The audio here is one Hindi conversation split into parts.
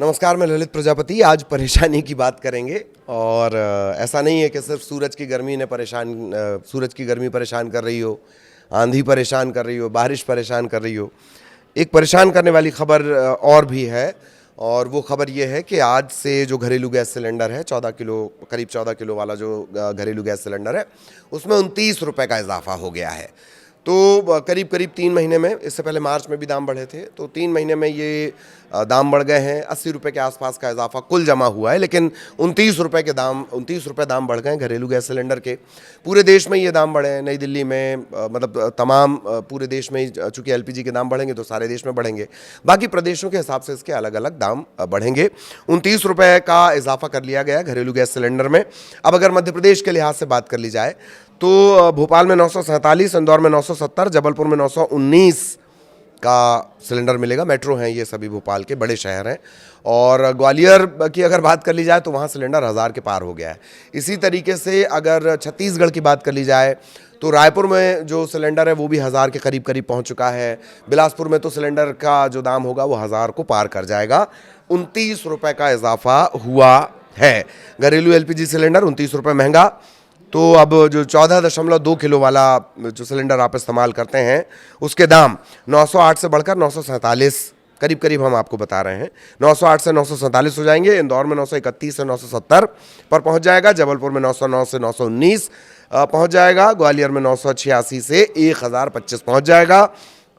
नमस्कार, मैं ललित प्रजापति। आज परेशानी की बात करेंगे और ऐसा नहीं है कि सिर्फ सूरज की गर्मी परेशान कर रही हो, आंधी परेशान कर रही हो, बारिश परेशान कर रही हो। एक परेशान करने वाली खबर और भी है और वो खबर ये है कि आज से जो घरेलू गैस सिलेंडर है, 14 किलो, करीब 14 किलो वाला जो घरेलू गैस सिलेंडर है, उसमें 29 रुपये का इजाफा हो गया है। तो करीब करीब 3 महीने में, इससे पहले मार्च में भी दाम बढ़े थे, तो 3 महीने में ये दाम बढ़ गए हैं। 80 रुपये के आसपास का इजाफा कुल जमा हुआ है, लेकिन 29 रुपये दाम बढ़ गए हैं घरेलू गैस सिलेंडर के। पूरे देश में ये दाम बढ़े हैं। नई दिल्ली में मतलब तमाम पूरे देश में, चूँकि एलपीजी के दाम बढ़ेंगे तो सारे देश में बढ़ेंगे, बाकी प्रदेशों के हिसाब से इसके अलग अलग दाम बढ़ेंगे। 29 रुपये का इजाफा कर लिया गया घरेलू गैस सिलेंडर में। अब अगर मध्य प्रदेश के लिहाज से बात कर ली जाए तो भोपाल में 947, इंदौर में 970, जबलपुर में 919 का सिलेंडर मिलेगा। मेट्रो हैं ये सभी, भोपाल के बड़े शहर हैं। और ग्वालियर की अगर बात कर ली जाए तो वहाँ सिलेंडर 1000 के पार हो गया है। इसी तरीके से अगर छत्तीसगढ़ की बात कर ली जाए तो रायपुर में जो सिलेंडर है वो भी 1000 के करीब करीब पहुँच चुका है। बिलासपुर में तो सिलेंडर का जो दाम होगा वो 1000 को पार कर जाएगा। 29 रुपये का इजाफा हुआ है। घरेलू एलपीजी सिलेंडर 29 रुपये महंगा। तो अब जो 14.2 किलो वाला जो सिलेंडर आप इस्तेमाल करते हैं उसके दाम 908 से बढ़कर 947 करीब करीब हम आपको बता रहे हैं, 908 से 947 हो जाएंगे। इंदौर में 931 से 970 पर पहुंच जाएगा। जबलपुर में 909 से 919 पहुंच जाएगा। ग्वालियर में 986 से 1025 पहुंच जाएगा।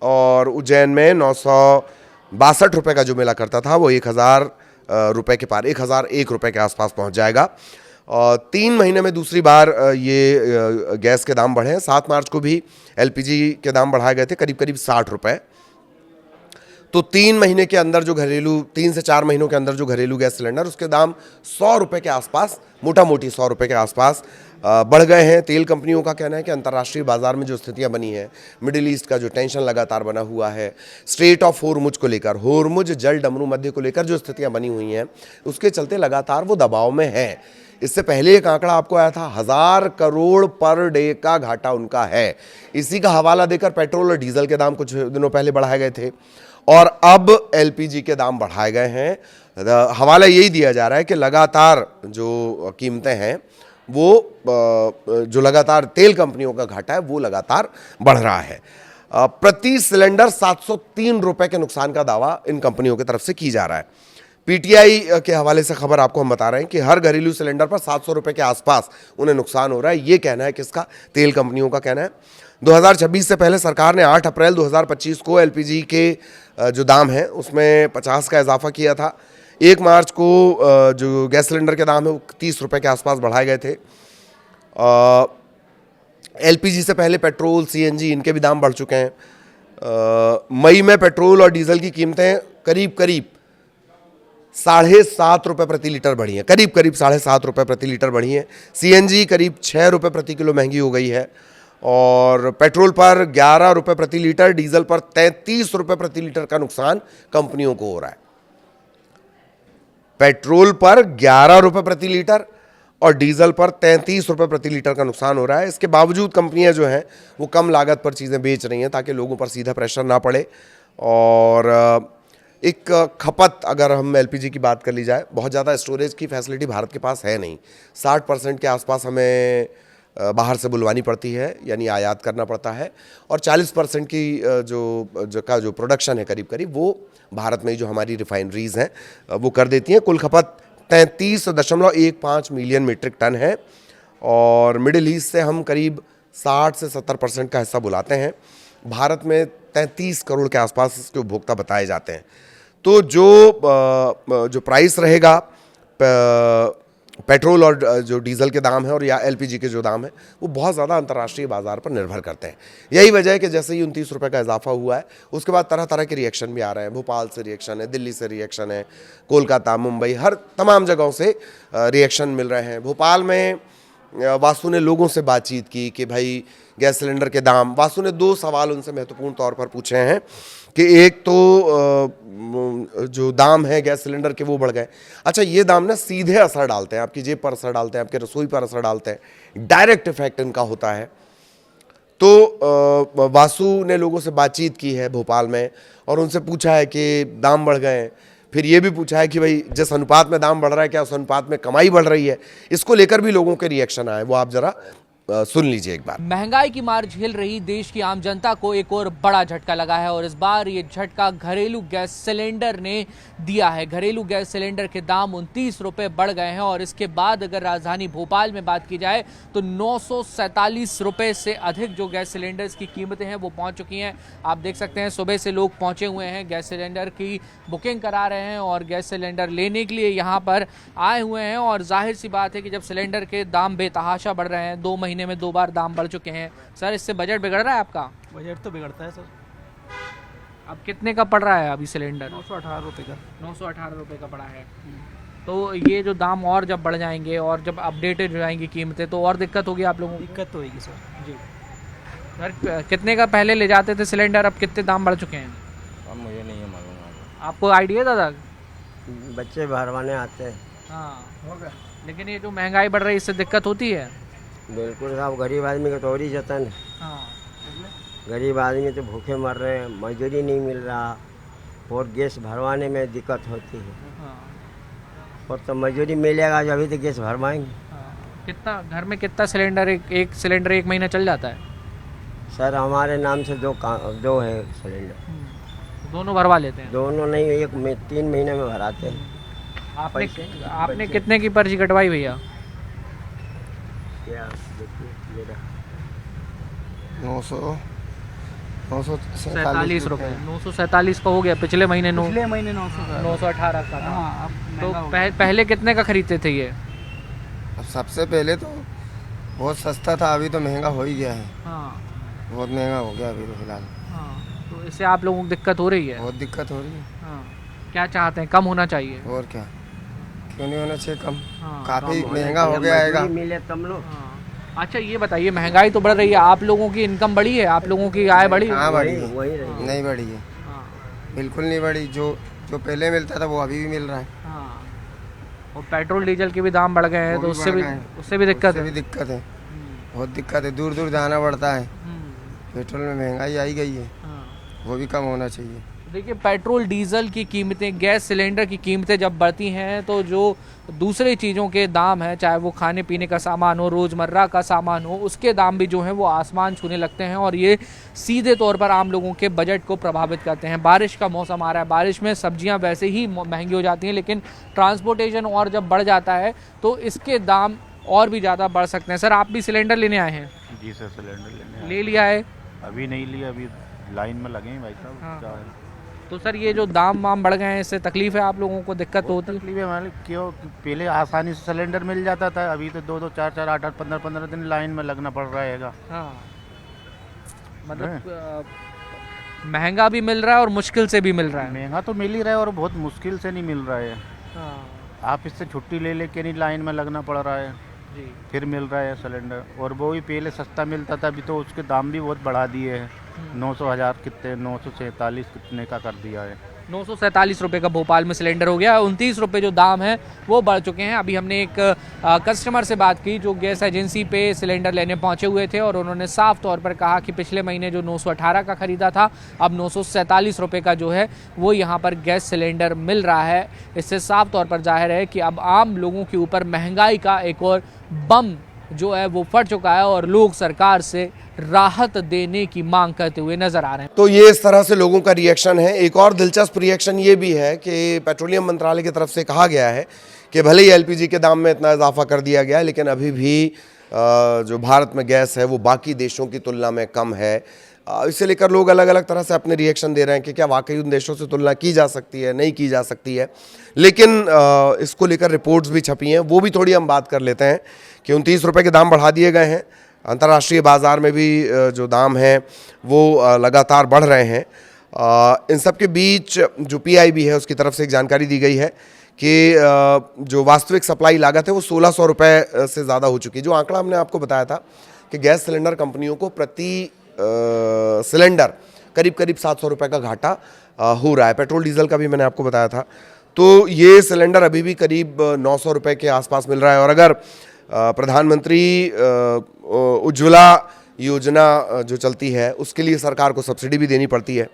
और उज्जैन में 962 रुपये का जो मिला करता था वो 1000 रुपये के पार, 1001 रुपये के आसपास पहुंच जाएगा। 3 महीने में दूसरी बार ये गैस के दाम बढ़े हैं। 7 मार्च को भी एलपीजी के दाम बढ़ाए गए थे करीब करीब 60 रुपये। तो 3 महीने के अंदर जो 3 से 4 महीनों के अंदर जो घरेलू गैस सिलेंडर, उसके दाम 100 रुपये के आसपास, मोटा मोटी 100 रुपये के आसपास बढ़ गए हैं। तेल कंपनियों का कहना है कि अंतर्राष्ट्रीय बाजार में जो स्थितियां बनी हैं, मिडिल ईस्ट का जो टेंशन लगातार बना हुआ है, स्ट्रेट ऑफ होर्मुज को लेकर, होर्मुज जल डमरू मध्य को लेकर जो स्थितियां बनी हुई हैं, उसके चलते लगातार वो दबाव में है। इससे पहले एक आंकड़ा आपको आया था, 1000 करोड़ पर डे का घाटा उनका है। इसी का हवाला देकर पेट्रोल और डीजल के दाम कुछ दिनों पहले बढ़ाए गए थे और अब एलपीजी के दाम बढ़ाए गए हैं। हवाला यही दिया जा रहा है कि लगातार जो कीमतें हैं वो, जो लगातार तेल कंपनियों का घाटा है वो लगातार बढ़ रहा है। प्रति सिलेंडर 703 रुपये के नुकसान का दावा इन कंपनियों की तरफ से की जा रहा है। पीटीआई के हवाले से खबर आपको हम बता रहे हैं कि हर घरेलू सिलेंडर पर 700 रुपये के आसपास उन्हें नुकसान हो रहा है। ये कहना है किसका? तेल कंपनियों का कहना है। 2026 से पहले सरकार ने 8 अप्रैल 2025 को एलपीजी के जो दाम है उसमें 50 का इजाफा किया था। 1 मार्च को जो गैस सिलेंडर के दाम है वो 30 रुपये के आसपास बढ़ाए गए थे। एलपीजी से पहले पेट्रोल, सीएनजी, इनके भी दाम बढ़ चुके हैं। मई में पेट्रोल और डीजल की कीमतें करीब करीब 7.5 रुपये प्रति लीटर बढ़ी हैं, करीब करीब 7.5 रुपये प्रति लीटर बढ़ी हैं। सीएनजी करीब 6 रुपये प्रति किलो महंगी हो गई है और पेट्रोल पर 11 रुपये प्रति लीटर, डीजल पर 33 रुपये प्रति लीटर का नुकसान कंपनियों को हो रहा है। पेट्रोल पर 11 रुपये प्रति लीटर और डीजल पर 33 रुपये प्रति लीटर का नुकसान हो रहा है। इसके बावजूद कंपनियां जो हैं वो कम लागत पर चीज़ें बेच रही हैं ताकि लोगों पर सीधा प्रेशर ना पड़े। और एक खपत, अगर हम एलपीजी की बात कर ली जाए, बहुत ज़्यादा स्टोरेज की फैसिलिटी भारत के पास है नहीं। 60% के आसपास हमें बाहर से बुलवानी पड़ती है, यानी आयात करना पड़ता है। और 40% की जो प्रोडक्शन है करीब करीब वो भारत में जो हमारी रिफाइनरीज हैं वो कर देती हैं। कुल खपत 33.15 मिलियन मीट्रिक टन है और मिडिल ईस्ट से हम करीब 60 से 70% का हिस्सा बुलाते हैं। भारत में 33 करोड़ के आसपास इसके उपभोक्ता बताए जाते हैं। तो जो प्राइस रहेगा पेट्रोल और जो डीजल के दाम है और या एलपीजी के जो दाम है वो बहुत ज़्यादा अंतर्राष्ट्रीय बाजार पर निर्भर करते हैं। यही वजह है कि जैसे ही 29 रुपये का इजाफा हुआ है उसके बाद तरह तरह के रिएक्शन भी आ रहे हैं। भोपाल से रिएक्शन है, दिल्ली से रिएक्शन है, कोलकाता, मुंबई, हर तमाम जगहों से रिएक्शन मिल रहे हैं। भोपाल में वासु ने लोगों से बातचीत की कि भाई गैस सिलेंडर के दाम, वासु ने 2 सवाल उनसे महत्वपूर्ण तौर पर पूछे हैं कि एक तो जो दाम है गैस सिलेंडर के वो बढ़ गए। अच्छा, ये दाम ना सीधे असर डालते हैं, आपकी जेब पर असर डालते हैं, आपके रसोई पर असर डालते हैं, डायरेक्ट इफेक्ट इनका होता है। तो वासु ने लोगों से बातचीत की है भोपाल में और उनसे पूछा है कि दाम बढ़ गए, फिर ये भी पूछा है कि भाई जिस अनुपात में दाम बढ़ रहा है क्या उस अनुपात में कमाई बढ़ रही है। इसको लेकर भी लोगों के रिएक्शन आए, वो आप जरा सुन लीजिए एक बार। महंगाई की मार झेल रही देश की आम जनता को एक और बड़ा झटका लगा है और इस बार ये झटका घरेलू गैस सिलेंडर ने दिया है। घरेलू गैस सिलेंडर के दाम 29 रुपए बढ़ गए हैं और इसके बाद अगर राजधानी भोपाल में बात की जाए तो 947 रुपए से अधिक जो गैस सिलेंडर्स की कीमतें हैं वो पहुंच चुकी हैं। आप देख सकते हैं सुबह से लोग पहुंचे हुए हैं, गैस सिलेंडर की बुकिंग करा रहे हैं और गैस सिलेंडर लेने के लिए यहाँ पर आए हुए हैं। और जाहिर सी बात है कि जब सिलेंडर के दाम बेतहाशा बढ़ रहे हैं, 2 महीने में 2 बार दाम बढ़ चुके हैं, सर इससे बजट बिगड़ रहा है आपका? बजट तो बिगड़ता है सर। अब कितने का पड़ रहा है अभी सिलेंडर? 918 रुपये का। 918 रुपये का पड़ा है। तो ये जो दाम और जब बढ़ जाएंगे और जब अपडेटेड हो जाएंगी कीमतें तो और दिक्कत होगी आप लोगों को? दिक्कत तो होगी सर जी। सर कितने का पहले ले जाते थे सिलेंडर, अब कितने दाम बढ़ चुके हैं? अब मुझे नहीं है मालूम। आपको आइडिया दादा? बच्चे भरवाने आते हैं। हाँ होगा, लेकिन ये जो महंगाई बढ़ रही है इससे दिक्कत होती है? बिल्कुल साहब, गरीब आदमी का तो और ही जतन है। हाँ, गरीब आदमी तो भूखे मर रहे हैं, मजदूरी नहीं मिल रहा और गैस भरवाने में दिक्कत होती है। हाँ, और तो मजदूरी मिलेगा जब तो गैस भरवाएंगे। हाँ। कितना घर में कितना सिलेंडर, एक सिलेंडर 1 महीना चल जाता है? सर हमारे नाम से दो है सिलेंडर। दोनों भरवा लेते हैं? दोनों नहीं, एक में 3 महीने में भराते हैं। आपने कितने की पर्ची कटवाई भैया? क्या देखिए मेरा 947 रुपये। 947 का हो गया, पिछले महीने 918 का था। हाँ, अब तो महंगा हो गया। पहले कितने का खरीदते थे ये? अब सबसे पहले तो बहुत सस्ता था, अभी तो महंगा हो ही गया है। हाँ, बहुत महंगा हो गया अभी तो फिलहाल। हाँ। तो इससे आप लोगों को दिक्कत हो रही है? बहुत दिक्कत हो रही है। हाँ। क्या चाहते हैं, कम होना चाहिए? और क्या, क्यों नहीं होना चाहिए कम? हाँ, काफ़ी महंगा हो गया है। मिले तब लोग। हाँ। अच्छा ये बताइए, महंगाई तो बढ़ रही है, आप लोगों की इनकम बढ़ी है, आप लोगों की आय बढ़ी है? कहाँ बढ़ी है? वही रही। नहीं बढ़ी है, हाँ, बिल्कुल नहीं बढ़ी। जो जो पहले मिलता था वो अभी भी मिल रहा है। हाँ। और पेट्रोल डीजल के भी दाम बढ़ गए हैं वो तो भी उससे बढ़ भी गए हैं। उससे भी दिक्कत उससे है। भी दिक्कत है, बहुत दिक्कत है। दूर दूर जाना पड़ता है, हम्म, पेट्रोल में महंगाई आई गई है, हाँ। वो भी कम होना चाहिए। देखिए पेट्रोल डीजल की कीमतें, गैस सिलेंडर की कीमतें जब बढ़ती हैं तो जो दूसरी चीज़ों के दाम हैं, चाहे वो खाने पीने का सामान हो, रोज़मर्रा का सामान हो, उसके दाम भी जो हैं वो आसमान छूने लगते हैं और ये सीधे तौर पर आम लोगों के बजट को प्रभावित करते हैं। बारिश का मौसम आ रहा है, बारिश में सब्जियां वैसे ही महंगी हो जाती हैं, लेकिन ट्रांसपोर्टेशन और जब बढ़ जाता है तो इसके दाम और भी ज़्यादा बढ़ सकते हैं। सर आप भी सिलेंडर लेने आए हैं? जी सर, सिलेंडर लेने ले लिया है? अभी नहीं लिया, अभी लाइन में लगे हैं भाई साहब। हाँ। क्या है? तो सर ये जो दाम वाम बढ़ गए हैं इससे तकलीफ है आप लोगों को, दिक्कत तो होती है? तकलीफ है हमारे, क्यों पहले आसानी से सिलेंडर मिल जाता था, अभी तो 2-2 4-4 8-8 15-15 दिन लाइन में लगना पड़ रहेगा। हाँ, मतलब महंगा भी मिल रहा है और मुश्किल से भी मिल रहा है। महंगा तो मिल ही रहा है और बहुत मुश्किल से नहीं मिल रहा है। हाँ, आप इससे छुट्टी ले लेके नहीं लाइन में लगना पड़ रहा है, जी। फिर मिल रहा है सिलेंडर। और वो भी पहले सस्ता मिलता था, अभी तो उसके दाम भी बहुत बढ़ा दिए हैं। 900 हज़ार कितने 947 कितने का कर दिया है। 947 रुपये का भोपाल में सिलेंडर हो गया। 29 रुपये जो दाम है वो बढ़ चुके हैं। अभी हमने एक कस्टमर से बात की जो गैस एजेंसी पे सिलेंडर लेने पहुंचे हुए थे और उन्होंने साफ तौर पर कहा कि पिछले महीने जो 918 का खरीदा था, अब 947 रुपये का जो है वो यहाँ पर गैस सिलेंडर मिल रहा है। इससे साफ तौर पर जाहिर है कि अब आम लोगों के ऊपर महंगाई का एक और बम जो है वो फट चुका है और लोग सरकार से राहत देने की मांग करते हुए नजर आ रहे हैं। तो ये इस तरह से लोगों का रिएक्शन है। एक और दिलचस्प रिएक्शन ये भी है कि पेट्रोलियम मंत्रालय की तरफ से कहा गया है कि भले ही एलपीजी के दाम में इतना इजाफा कर दिया गया है, लेकिन अभी भी जो भारत में गैस है वो बाकी देशों की तुलना में कम है। इसे लेकर लोग अलग अलग तरह से अपने रिएक्शन दे रहे हैं कि क्या वाकई उन देशों से तुलना की जा सकती है, नहीं की जा सकती है। लेकिन इसको लेकर रिपोर्ट्स भी छपी हैं, वो भी थोड़ी हम बात कर लेते हैं कि 29 रुपये के दाम बढ़ा दिए गए हैं। अंतर्राष्ट्रीय बाज़ार में भी जो दाम हैं वो लगातार बढ़ रहे हैं। इन सब के बीच जो पीआईबी है उसकी तरफ से एक जानकारी दी गई है कि जो वास्तविक सप्लाई लागत है वो 1600 रुपये से ज़्यादा हो चुकी है। जो आंकड़ा हमने आपको बताया था कि गैस सिलेंडर कंपनियों को प्रति सिलेंडर करीब करीब 700 रुपये का घाटा हो रहा है। पेट्रोल डीजल का भी मैंने आपको बताया था। तो ये सिलेंडर अभी भी करीब 900 रुपये के आसपास मिल रहा है। और अगर प्रधानमंत्री उज्ज्वला योजना जो चलती है उसके लिए सरकार को सब्सिडी भी देनी पड़ती है।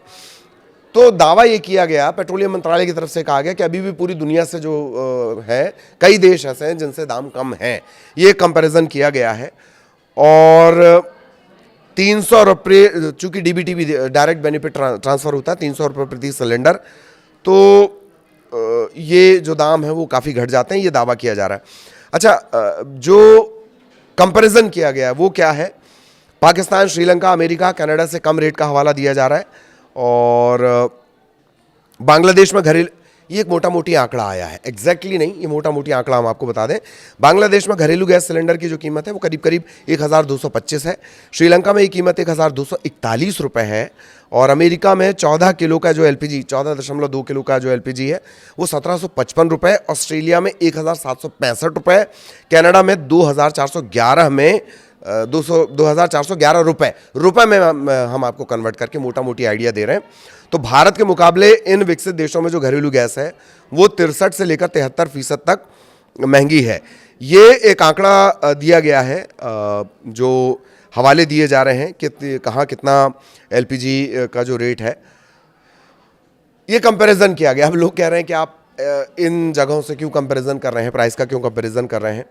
तो दावा ये किया गया, पेट्रोलियम मंत्रालय की तरफ से कहा गया कि अभी भी पूरी दुनिया से जो है, कई देश ऐसे हैं जिनसे दाम कम हैं, ये कंपैरिजन किया गया है। और 300 रुपये, चूंकि डीबीटी भी डायरेक्ट बेनिफिट ट्रांसफर होता है, 300 रुपये प्रति सिलेंडर, तो ये जो दाम है वो काफ़ी घट जाते हैं, ये दावा किया जा रहा है। अच्छा, जो कंपैरिजन किया गया है वो क्या है? पाकिस्तान, श्रीलंका, अमेरिका, कनाडा से कम रेट का हवाला दिया जा रहा है। और बांग्लादेश में घरेलू, ये एक मोटा मोटी आंकड़ा आया है, एग्जैक्टली नहीं, ये मोटा मोटी आंकड़ा हम आपको बता दें। बांग्लादेश में घरेलू गैस सिलेंडर की जो कीमत है वो करीब करीब 1225 है। श्रीलंका में ये कीमत 1241 रुपये है। और अमेरिका में 14 किलो का जो एलपीजी, 14.2 किलो का जो एलपीजी है वो 1755 रुपये। ऑस्ट्रेलिया में 1765 रुपये। कनाडा में 2411 में 2411 रुपये में हम आपको कन्वर्ट करके मोटा मोटी आइडिया दे रहे हैं। तो भारत के मुकाबले इन विकसित देशों में जो घरेलू गैस है वो 63 से लेकर 73% तक महंगी है। ये एक आंकड़ा दिया गया है, जो हवाले दिए जा रहे हैं कि कहाँ कितना एलपीजी का जो रेट है, ये कंपैरिजन किया गया। अब लोग कह रहे हैं कि आप इन जगहों से क्यों कंपैरिजन कर रहे हैं, प्राइस का क्यों कंपैरिजन कर रहे हैं?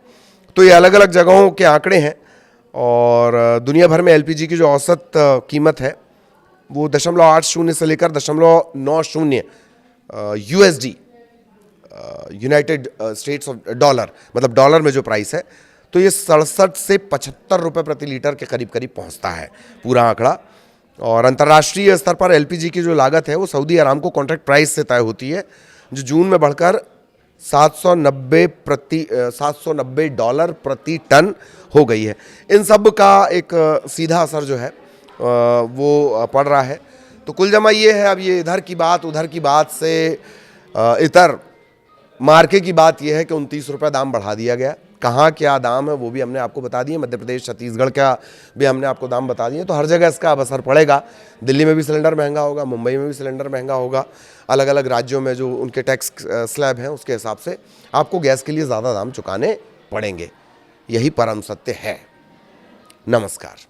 तो ये अलग अलग जगहों के आंकड़े हैं। और दुनिया भर में एलपीजी की जो औसत कीमत है वो 0.80 से लेकर 0.90 USD, United states of dollar, मतलब डॉलर में जो प्राइस है, तो ये 67 से 75 रुपये प्रति लीटर के करीब करीब पहुंचता है पूरा आंकड़ा। और अंतर्राष्ट्रीय स्तर पर एलपीजी की जो लागत है वो सऊदी अरामको कॉन्ट्रैक्ट प्राइस से तय होती है, जो जून में बढ़कर $790 प्रति टन हो गई है। इन सब का एक सीधा असर जो है वो पड़ रहा है। तो कुल जमा ये है, अब ये इधर की बात उधर की बात से इतर मार्के की बात यह है कि 29 रुपये दाम बढ़ा दिया गया। कहाँ क्या दाम है वो भी हमने आपको बता दिए, मध्य प्रदेश, छत्तीसगढ़ का भी हमने आपको दाम बता दिए। तो हर जगह इसका अब असर पड़ेगा। दिल्ली में भी सिलेंडर महंगा होगा, मुंबई में भी सिलेंडर महंगा होगा। अलग अलग राज्यों में जो उनके टैक्स स्लैब हैं उसके हिसाब से आपको गैस के लिए ज़्यादा दाम चुकाने पड़ेंगे। यही परम सत्य है। नमस्कार।